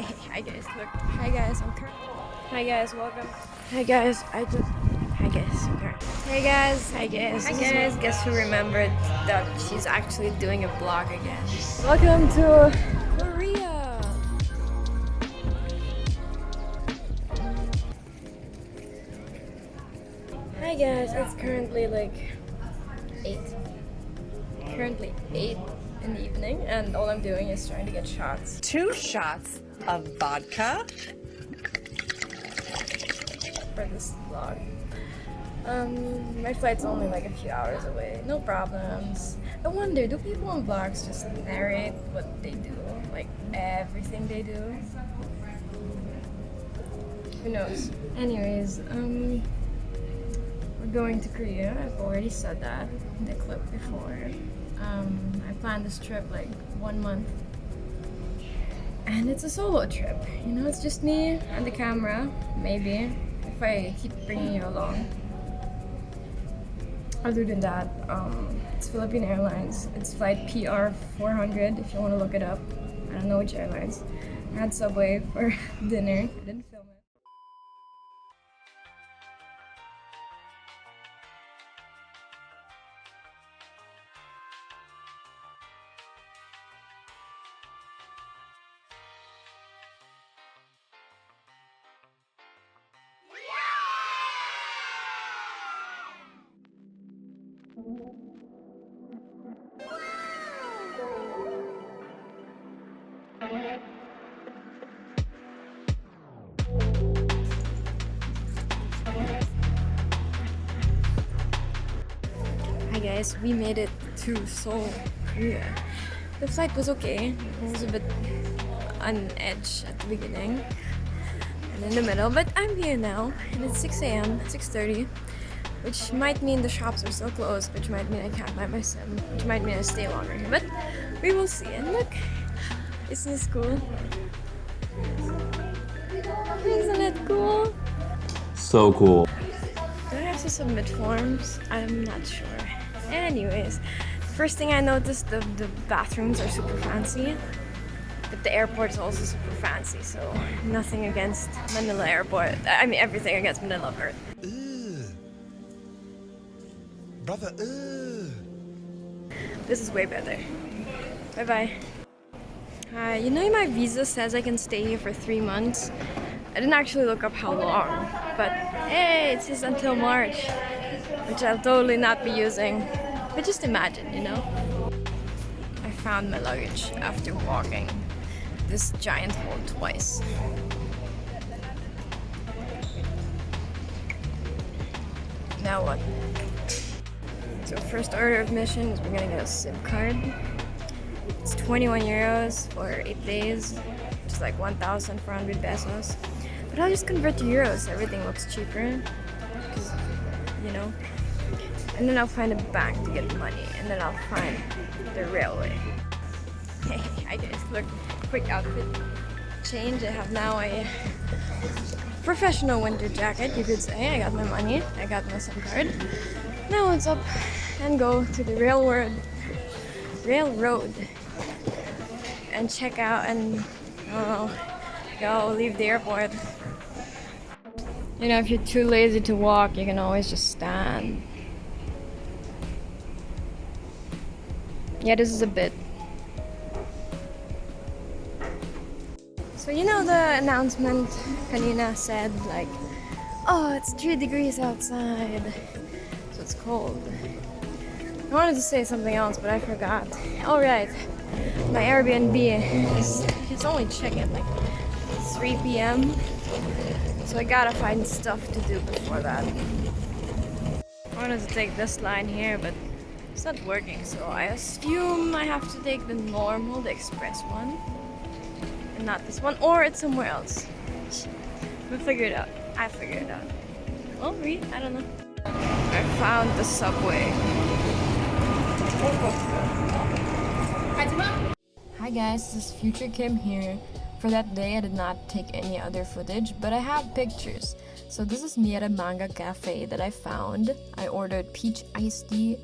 Hey, hi guys, look. Hi guys, Hi guys, welcome. Hi guys, Hi guys, Hey guys, hi guys. Hi guys. Guess who remembered that she's actually doing a vlog again? Welcome to Korea. Hi guys, it's currently like 8. Currently 8 in the evening, and all I'm doing is trying to get shots. 2 shots of vodka for this vlog. My flight's only like a few hours away. No problems. I wonder, do people on vlogs just narrate what they do? Like everything they do? Who knows? Anyways, we're going to Korea. I've already said that in the clip before. I planned this trip like 1 month. And it's a solo trip. You know, it's just me and the camera, maybe, if I keep bringing you along. Other than that, it's Philippine Airlines. It's flight PR 400 if you want to look it up. I don't know which airlines. I had Subway for dinner. I didn't film it. Hi guys, we made it to Seoul, Korea. The flight was okay. It was a bit on edge at the beginning and in the middle, but I'm here now and it's 6 a.m., 6:30, which might mean the shops are still closed, which might mean I can't buy my sim, which might mean I stay longer here, but we will see. And look, isn't this cool? Isn't it cool? So cool. Do I have to submit forms? I'm not sure. Anyways, first thing I noticed, the bathrooms are super fancy, but the airport is also super fancy, so nothing against Manila Airport. I mean, everything against Manila Airport. Brother, This is way better. Bye-bye. Hi, you know my visa says I can stay here for 3 months? I didn't actually look up how long, but hey, it says until March, which I'll totally not be using. But just imagine, you know? I found my luggage after walking this giant hole twice. Now what? So first order of mission is we're gonna get a SIM card. It's 21 euros for 8 days, which is like 1,400 pesos. But I'll just convert to euros, everything looks cheaper. Because, you know. And then I'll find a bank to get money, and then I'll find the railway. Hey, I guess, look, quick outfit change. I have now a professional winter jacket, you could say. I got my money, I got my SIM card. Now let's up and go to the railroad and check out and go leave the airport. You know, if you're too lazy to walk, you can always just stand. Yeah, this is a bit. So you know the announcement kanina said like, oh, it's 3 degrees outside, so it's cold. I wanted to say something else, but I forgot. Alright, my Airbnb is only checking like 3 p.m. So I gotta find stuff to do before that. I wanted to take this line here, but it's not working, so I assume I have to take the normal, the express one, and not this one, or it's somewhere else. We'll figure it out. I figure it out. Well, I don't know. I found the subway. Hi guys, this is Future Kim here. For that day, I did not take any other footage, but I have pictures. So this is near a manga cafe that I found. I ordered peach iced tea,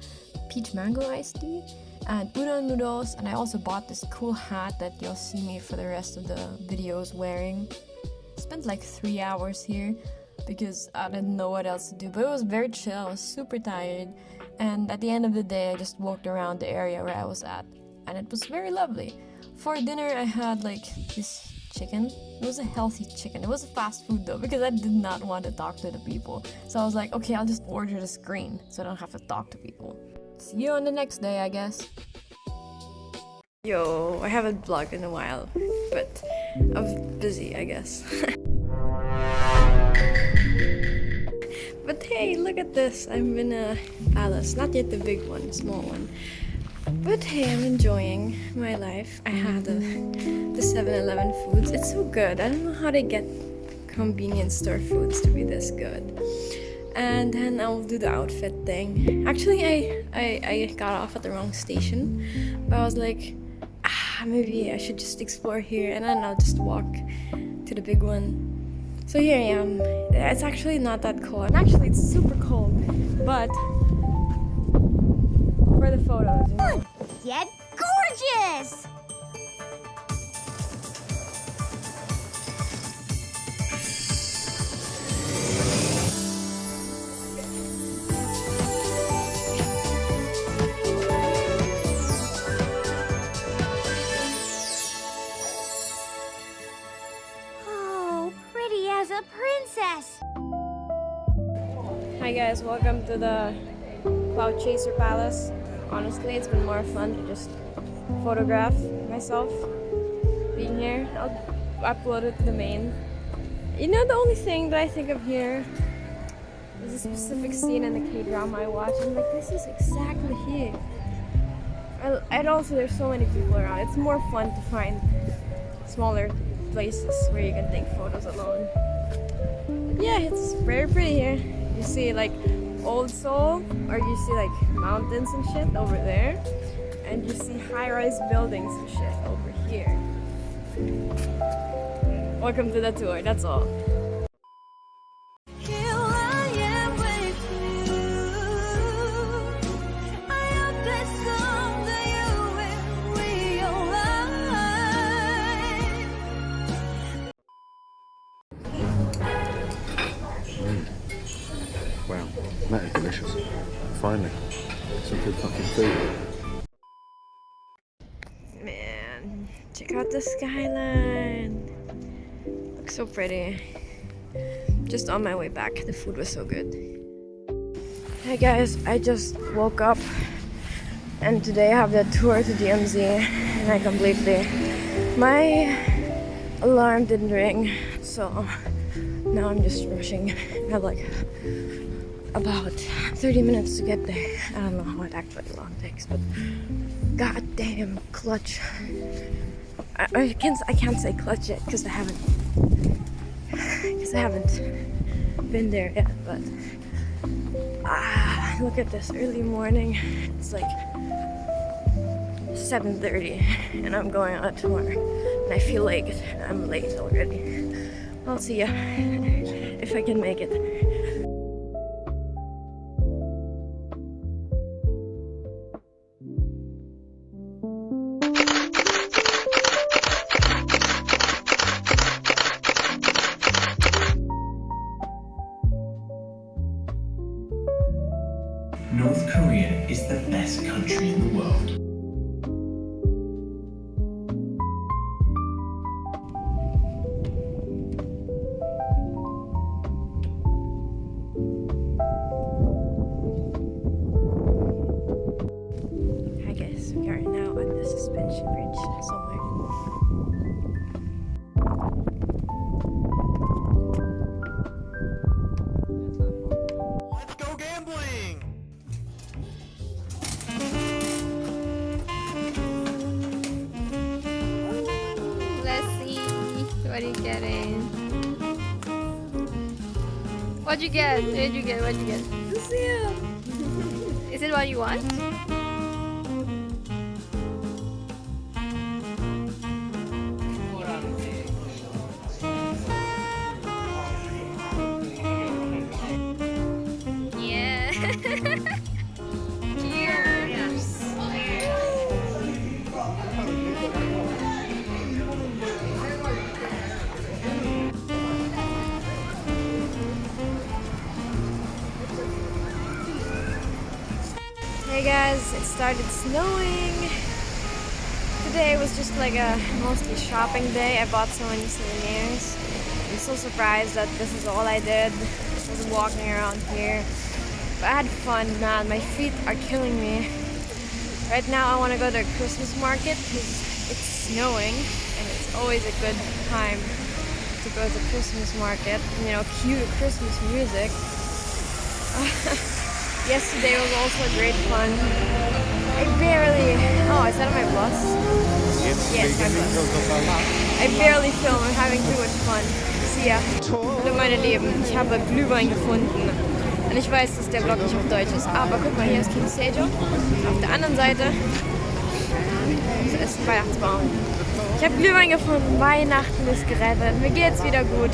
peach mango iced tea, and udon noodles, and I also bought this cool hat that you'll see me for the rest of the videos wearing. Spent like 3 hours here because I didn't know what else to do, but it was very chill. I was super tired, and at the end of the day I just walked around the area where I was at, and it was very lovely. For dinner I had like this chicken. It was a healthy chicken. It was fast food though, because I did not want to talk to the people, so I was like, okay, I'll just order the screen so I don't have to talk to people. See you on the next day, I guess. Yo, I haven't vlogged in a while, but I'm busy, I guess. But hey, look at this. I'm in a palace. Not yet the big one, small one. But hey, I'm enjoying my life. I had the 7-Eleven foods. It's so good. I don't know how they get convenience store foods to be this good. And then I'll do the outfit thing. Actually, I got off at the wrong station, but I was like, maybe I should just explore here, and then I'll just walk to the big one. So here I am. It's actually not that cold. And actually, it's super cold, but for the photos, you know. Get gorgeous! Oh, pretty as a princess! Hi guys, welcome to the Cloud Chaser Palace. Honestly, it's been more fun to just photograph myself being here. I'll upload it to the main. You know, the only thing that I think of here is a specific scene in the K-drama I watch. I'm like, this is exactly here. And also, there's so many people around. It's more fun to find smaller places where you can take photos alone. But yeah, it's very pretty here. You see like old Seoul, or you see like mountains and shit over there, and you see high-rise buildings and shit over here. Welcome to the tour, that's all. Wow, that is delicious. Finally, some good fucking food. Man, check out the skyline. Looks so pretty. Just on my way back, the food was so good. Hey guys, I just woke up and today I have the tour to DMZ and I completely... My alarm didn't ring, so now I'm just rushing. I have like about 30 minutes to get there. I don't know how it actually long takes, but goddamn clutch. I can't say clutch yet because I haven't been there yet, but look at this early morning. It's like 7:30 and I'm going on a tour and I feel like I'm late already. I'll see ya if I can make it. North Korea is the best country in the world. Hi guys, we are now at the suspension bridge somewhere. Let's go gambling! Let's see. What are you getting? What'd you get? What'd you get? What'd you get? Is it what you want? Yeah. Cheers. Hey guys, it started snowing. Today was just like a mostly shopping day. I bought so many souvenirs. I'm so surprised that this is all I did. I was walking around here. But I had fun, man. My feet are killing me. Right now I want to go to a Christmas market because it's snowing and it's always a good time to go to Christmas market. You know, cue Christmas music. Yesterday was also great fun. I barely... Oh, is that on my bus? Yes, my bus. I barely film. I'm having too much fun. See ya. Hallo meine Lieben, ich habe Glühwein gefunden. Und ich weiß, dass der Vlog nicht auf Deutsch ist. Aber guck mal, hier ist King Sejo. Auf der anderen Seite ist ein Weihnachtsbaum. Ich habe Glühwein gefunden. Weihnachten ist gerettet. Mir geht's wieder gut.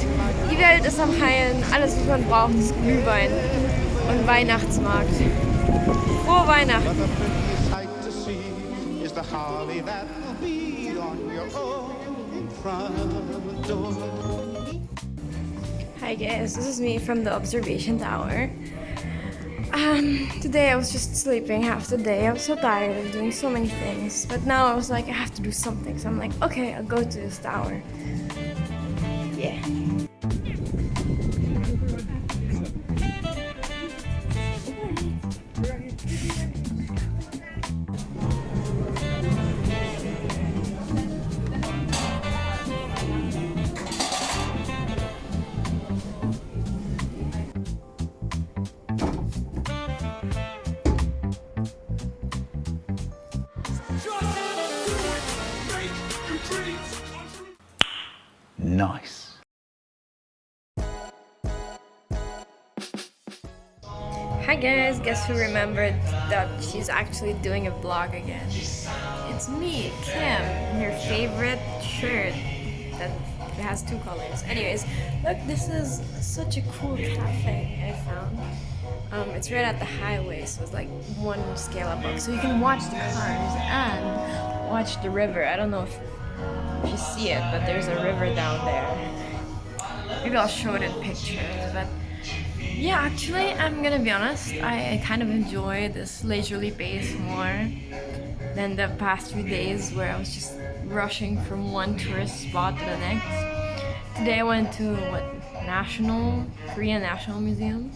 Die Welt ist am Heilen. Alles, was man braucht, ist Glühwein. Und Weihnachtsmarkt. Frohe Weihnachten! Hi guys, this is me from the observation tower. Today I was just sleeping half the day. I was so tired of doing so many things. But now I was like, I have to do something. So I'm like, okay, I'll go to this tower. Yeah. Nice. Hi guys, guess who remembered that she's actually doing a vlog again? It's me, Kim, in her favorite shirt that has two colors. Anyways, look, this is such a cool cafe I found. It's right at the highway, so it's like one scale above. So you can watch the cars and watch the river. I don't know if you see it, but there's a river down there. Maybe I'll show it in pictures, but yeah, actually, I'm gonna be honest, I kind of enjoy this leisurely pace more than the past few days where I was just rushing from one tourist spot to the next. Today I went to Korean National Museum.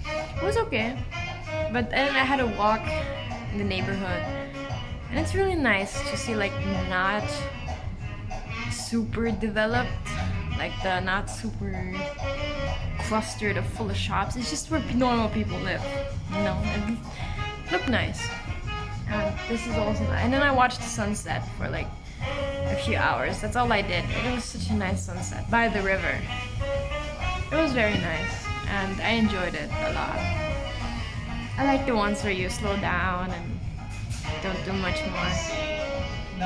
It was okay, but then I had a walk in the neighborhood, and it's really nice to see like not super developed, like the not super clustered of full of shops. It's just where normal people live, you know, and look nice. And this is also nice. And then I watched the sunset for like a few hours. That's all I did. It was such a nice sunset by the river. It was very nice, and I enjoyed it a lot. I like the ones where you slow down and don't do much more.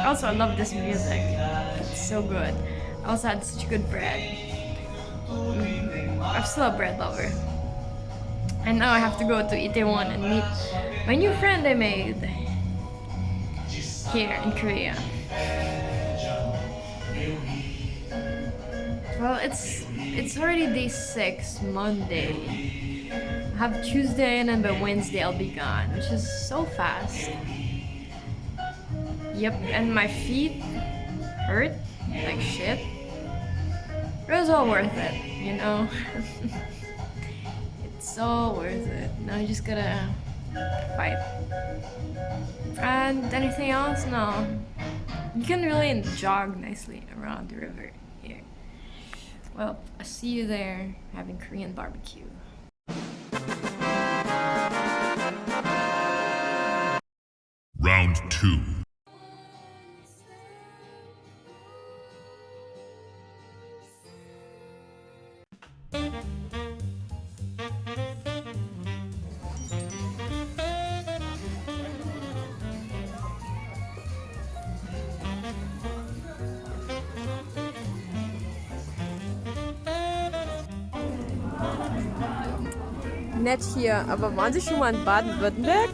Also, I love this music. It's so good. I also had such good bread. I'm still a bread lover. And now I have to go to Itaewon and meet my new friend I made here in Korea. Well, it's already day 6, Monday. I have Tuesday and then by Wednesday I'll be gone, which is so fast. Yep, and my feet hurt like shit. It was all worth it, you know? It's all worth it. Now I just gotta fight. And anything else? No. You can really jog nicely around the river here. Well, I'll see you there having Korean barbecue. Round 2. Nett hier, aber waren Sie schon mal in Baden-Württemberg?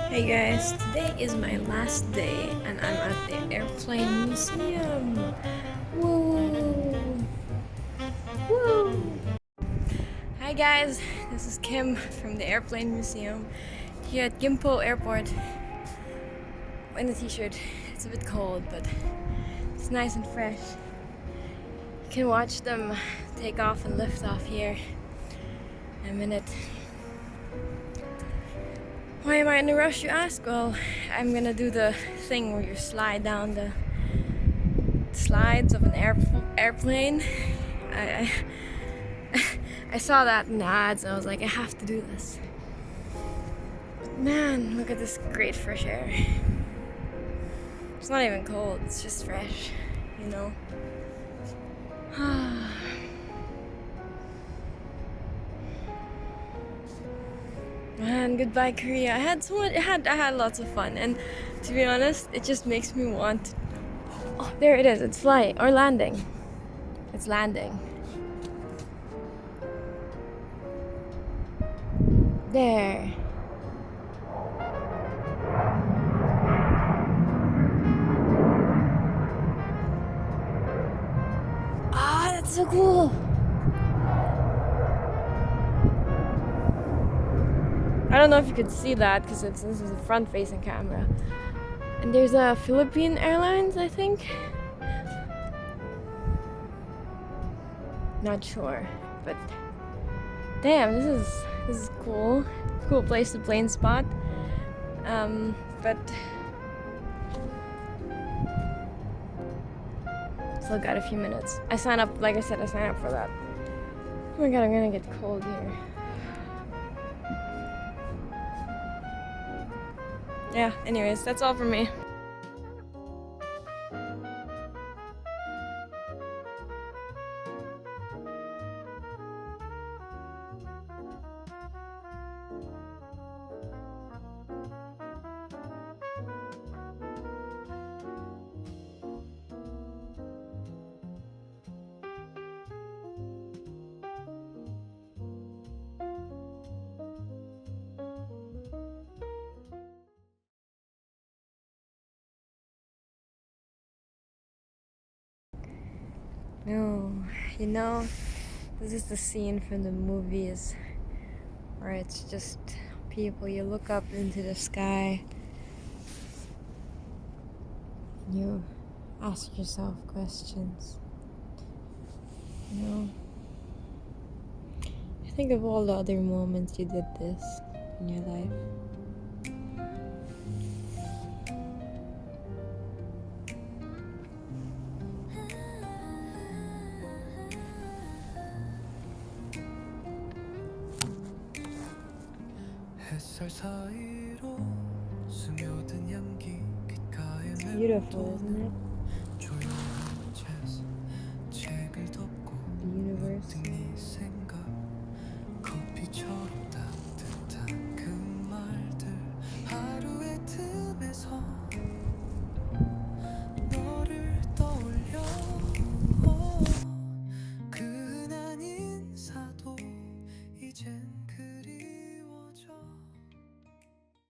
Hey guys, today is my last day and I'm at the Airplane Museum. Woo! Woo! Hi guys, this is Kim from the Airplane Museum here at Gimpo Airport in a t-shirt. It's a bit cold, but it's nice and fresh. You can watch them take off and lift off here in a minute. Why am I in a rush, you ask? Well, I'm gonna do the thing where you slide down the slides of an airplane. I saw that in the ads and I was like, I have to do this. But man, look at this great fresh air. It's not even cold, it's just fresh, you know? Man, goodbye Korea. I had lots of fun, and to be honest, it just makes me want. Oh, there it is. It's flying or landing. It's landing. There. Ah, that's so cool. I don't know if you could see that because this is a front-facing camera. And there's a Philippine Airlines, I think. Not sure, but damn, this is cool. Cool place to plane spot. But still got a few minutes. I signed up, like I said, I signed up for that. Oh my god, I'm gonna get cold here. Yeah, anyways, that's all from me. No, you know, this is the scene from the movies where it's just people, you look up into the sky and you ask yourself questions. You know, think of all the other moments you did this in your life. It's beautiful, isn't it?